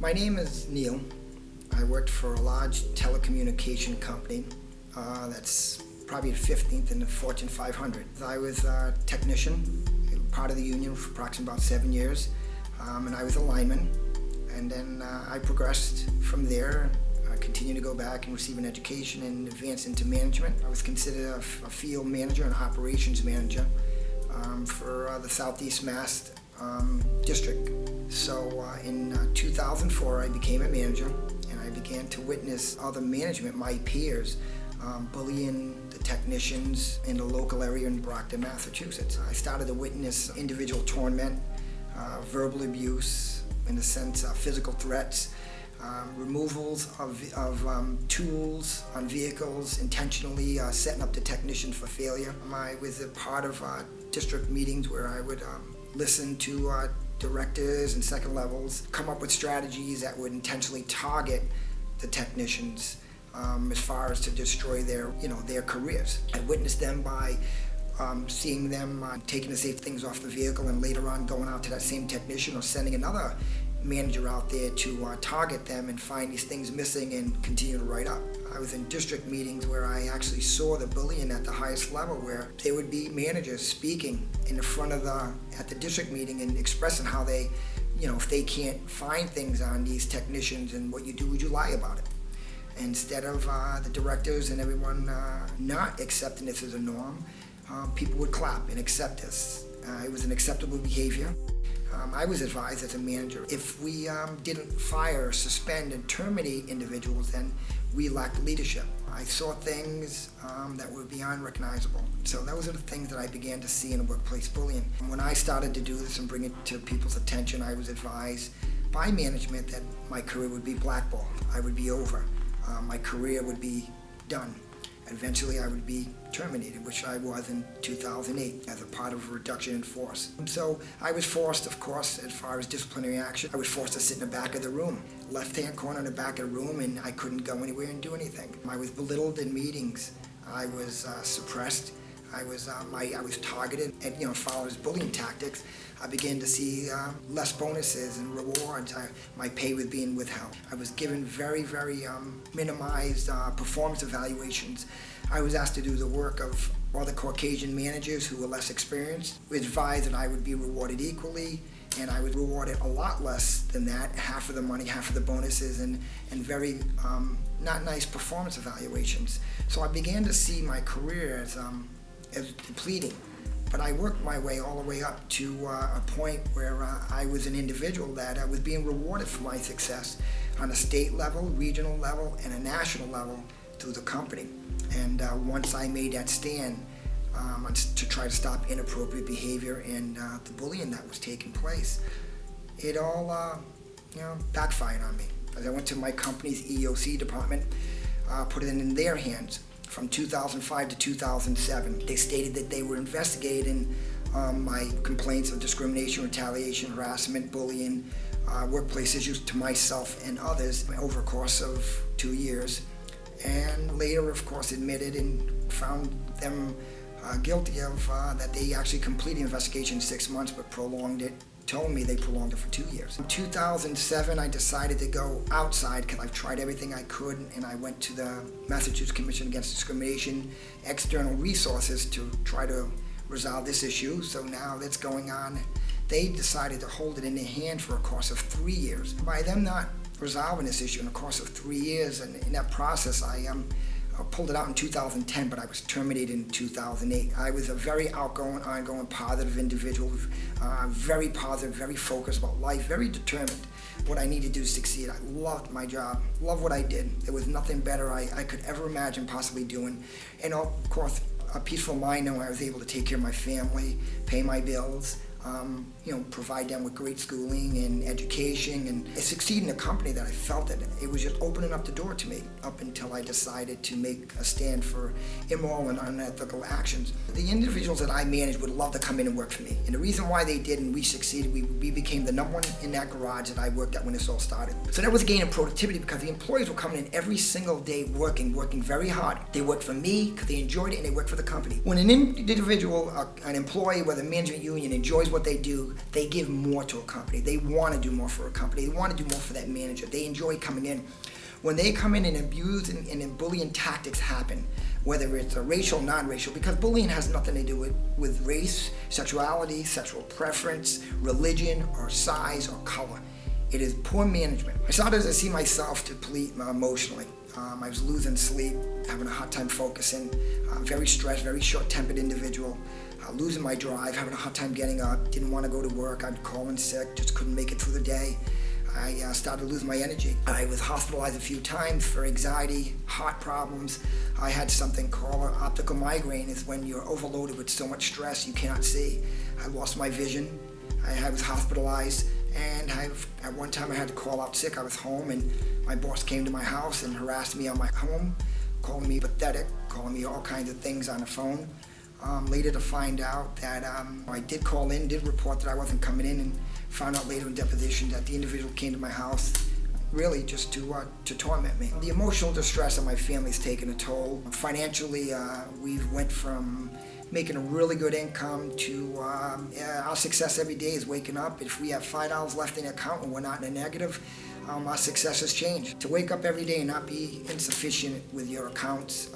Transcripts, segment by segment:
My name is Neal. I worked for a large telecommunication company that's probably the 15th in the Fortune 500. I was a technician, part of the union for approximately about 7 years, and I was a lineman. And then I progressed from there. I continued to go back and receive an education and advance into management. I was considered a field manager and operations manager for the Southeast Mass district. So in 2004, I became a manager, and I began to witness other management, my peers, bullying the technicians in the local area in Brockton, Massachusetts. I started to witness individual torment, verbal abuse, in the sense of physical threats, removals of tools on vehicles, intentionally setting up the technician for failure. I was a part of district meetings where I would listen to directors and second levels, come up with strategies that would intentionally target the technicians as far as to destroy their careers. I witnessed them by seeing them taking the safe things off the vehicle and later on going out to that same technician or sending another manager out there to target them and find these things missing and continue to write up. I was in district meetings where I actually saw the bullying at the highest level, where there would be managers speaking in the front of at the district meeting and expressing how they, if they can't find things on these technicians, and what you do is you lie about it. Instead of the directors and everyone not accepting this as a norm, people would clap and accept this. It was an acceptable behavior. I was advised as a manager, if we didn't fire, suspend, and terminate individuals, then we lacked leadership. I saw things that were beyond recognizable. So those are the things that I began to see in workplace bullying. When I started to do this and bring it to people's attention, I was advised by management that my career would be blackballed. I would be over. My career would be done. Eventually I would be terminated, which I was in 2008 as a part of a reduction in force. So I was forced, of course, as far as disciplinary action, I was forced to sit in the back of the room, left-hand corner in the back of the room, and I couldn't go anywhere and do anything. I was belittled in meetings. I was suppressed. I was targeted, and following bullying tactics, I began to see less bonuses and rewards. My pay was being withheld. I was given very, very minimized performance evaluations. I was asked to do the work of other Caucasian managers who were less experienced. We advised that I would be rewarded equally, and I was rewarded a lot less than that, half of the money, half of the bonuses, and very not nice performance evaluations. So I began to see my career as depleting. But I worked my way all the way up to a point where I was an individual that was being rewarded for my success on a state level, regional level, and a national level through the company. And once I made that stand to try to stop inappropriate behavior and the bullying that was taking place, it all backfired on me. As I went to my company's EEOC department, put it in their hands. From 2005 to 2007. They stated that they were investigating my complaints of discrimination, retaliation, harassment, bullying, workplace issues to myself and others over a course of 2 years. And later, of course, admitted and found them guilty of that they actually completed the investigation in 6 months but prolonged it. Told me they prolonged it for 2 years. In 2007, I decided to go outside because I've tried everything I could, and I went to the Massachusetts Commission Against Discrimination, external resources to try to resolve this issue. So now that's going on. They decided to hold it in their hand for a course of 3 years. By them not resolving this issue in a course of 3 years, and in that process, I pulled it out in 2010, but I was terminated in 2008. I was a very outgoing, ongoing, positive individual, very positive, very focused about life, very determined what I needed to do to succeed. I loved my job, loved what I did. There was nothing better I could ever imagine possibly doing. And of course, a peaceful mind knowing I was able to take care of my family, pay my bills, provide them with great schooling and education, and succeed in a company that I felt that it was just opening up the door to me up until I decided to make a stand for immoral and unethical actions. The individuals that I managed would love to come in and work for me, and the reason why they did and we succeeded, we became the number one in that garage that I worked at when this all started. So that was a gain in productivity because the employees were coming in every single day working very hard. They worked for me because they enjoyed it, and they worked for the company. When an individual, an employee with a management union enjoys what they do, they give more to a company. They want to do more for a company. They want to do more for that manager. They enjoy coming in. When they come in and abuse and bullying tactics happen, whether it's a racial, non-racial, because bullying has nothing to do with race, sexuality, sexual preference, religion, or size, or color. It is poor management. I started to see myself deplete emotionally. I was losing sleep, having a hard time focusing, very stressed, very short-tempered individual, losing my drive, having a hard time getting up, didn't want to go to work, I'd call in sick, just couldn't make it through the day. I started to lose my energy. I was hospitalized a few times for anxiety, heart problems. I had something called an optical migraine. It's when you're overloaded with so much stress you cannot see. I lost my vision. I was hospitalized, and at one time I had to call out sick. I was home, and my boss came to my house and harassed me on my home, calling me pathetic, calling me all kinds of things on the phone. Later to find out that I did call in, did report that I wasn't coming in, and found out later in deposition that the individual came to my house really just to torment me. The emotional distress of my family's taken a toll. Financially, we went from making a really good income to our success every day is waking up. If we have $5 left in the account and we're not in a negative, our success has changed. To wake up every day and not be insufficient with your accounts,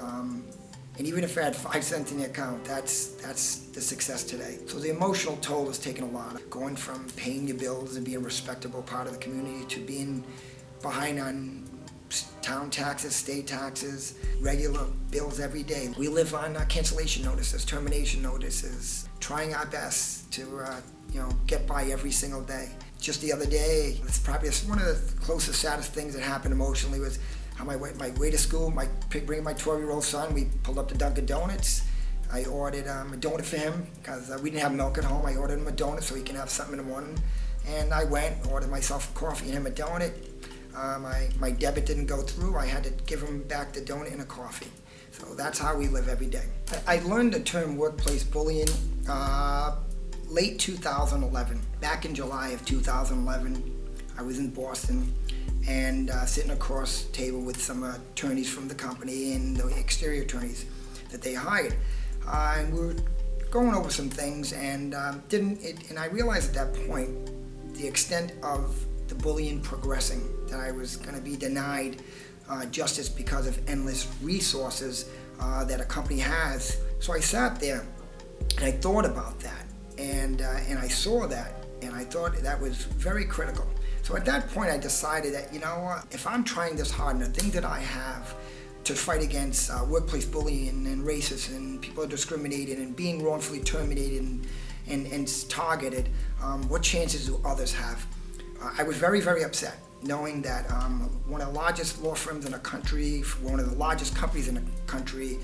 and even if I had 5 cents in the account, that's the success today. So the emotional toll has taken a lot. Going from paying your bills and being a respectable part of the community to being behind on town taxes, state taxes, regular bills every day. We live on cancellation notices, termination notices, trying our best to get by every single day. Just the other day, it's probably one of the closest, saddest things that happened emotionally was on my way to school, bringing my 12-year-old son, we pulled up to Dunkin' Donuts. I ordered a donut for him because we didn't have milk at home. I ordered him a donut so he can have something in the morning. And I went, ordered myself a coffee and him a donut. My debit didn't go through. I had to give him back the donut and a coffee. So that's how we live every day. I learned the term workplace bullying late 2011. Back in July of 2011, I was in Boston and sitting across the table with some attorneys from the company and the exterior attorneys that they hired. And we were going over some things, and I realized at that point the extent of the bullying progressing, that I was going to be denied justice because of endless resources that a company has. So I sat there and I thought about that, and I saw that, and I thought that was very critical. So at that point I decided that, if I'm trying this hard and the thing that I have to fight against workplace bullying and racism and people are discriminated and being wrongfully terminated and targeted, what chances do others have? I was very, very upset knowing that one of the largest law firms in the country, one of the largest companies in the country,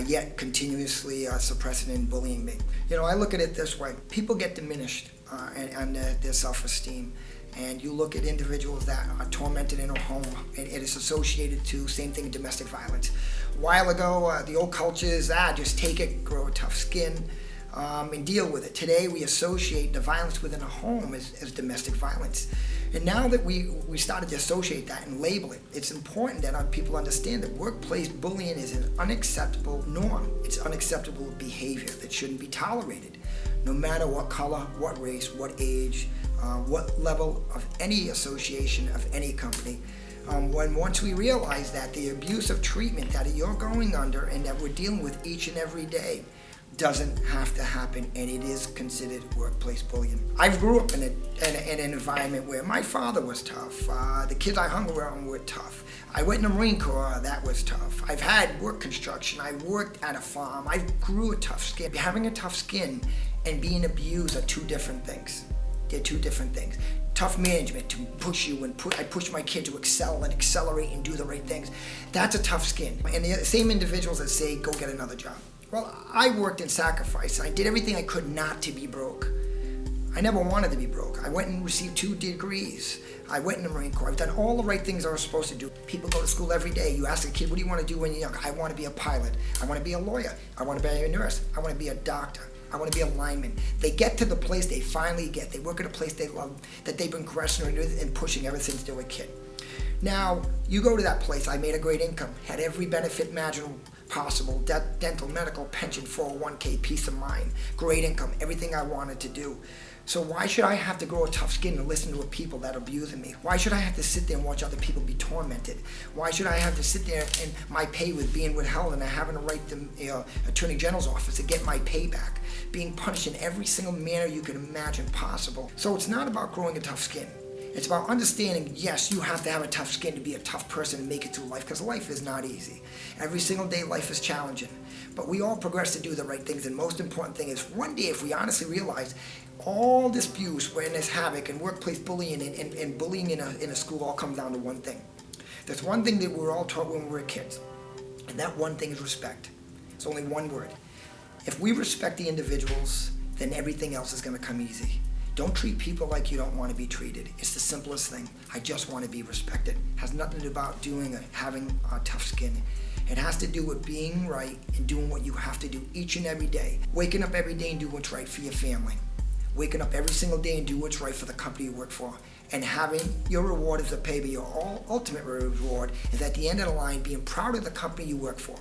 yet continuously suppressing and bullying me. I look at it this way. People get diminished on their self-esteem. And you look at individuals that are tormented in a home, and it is associated to, same thing, domestic violence. A while ago, the old culture is, just take it, grow a tough skin, and deal with it. Today, we associate the violence within a home as domestic violence. And now that we started to associate that and label it, it's important that people understand that workplace bullying is an unacceptable norm. It's unacceptable behavior that shouldn't be tolerated, no matter what color, what race, what age, what level of any association of any company. Once we realize that the abusive treatment that you're going under and that we're dealing with each and every day doesn't have to happen, and it is considered workplace bullying. I grew up in an environment where my father was tough. The kids I hung around were tough. I went in the Marine Corps, that was tough. I've had work construction, I worked at a farm, I grew a tough skin. Having a tough skin and being abused are two different things. They're two different things. Tough management to push you and I push my kid to excel and accelerate and do the right things. That's a tough skin. And the same individuals that say, go get another job. Well, I worked in sacrifice. I did everything I could not to be broke. I never wanted to be broke. I went and received 2 degrees. I went in the Marine Corps. I've done all the right things I was supposed to do. People go to school every day. You ask a kid, what do you want to do when you're young? I want to be a pilot. I want to be a lawyer. I want to be a nurse. I want to be a doctor. I want to be a lineman. They get to the place they finally get. They work at a place they love, that they've been caressing and pushing ever since they were a kid. Now, you go to that place. I made a great income, had every benefit imaginable possible, dental, medical, pension, 401k, peace of mind, great income, everything I wanted to do. So why should I have to grow a tough skin and listen to people that are abusing me? Why should I have to sit there and watch other people be tormented? Why should I have to sit there and my pay with being withheld and having to write the Attorney General's office to get my pay back? Being punished in every single manner you can imagine possible. So it's not about growing a tough skin. It's about understanding, yes, you have to have a tough skin to be a tough person and make it through life, because life is not easy. Every single day life is challenging. But we all progress to do the right things, and most important thing is one day if we honestly realize all this abuse and this havoc and workplace bullying and bullying in a school all comes down to one thing. There's one thing that we were all taught when we were kids, and that one thing is respect. It's only one word. If we respect the individuals, then everything else is going to come easy. Don't treat people like you don't want to be treated. It's the simplest thing. I just want to be respected. It has nothing to do about having a tough skin. It has to do with being right and doing what you have to do each and every day. Waking up every day and do what's right for your family. Waking up every single day and do what's right for the company you work for. And having your reward as a pay, but your ultimate reward is at the end of the line being proud of the company you work for.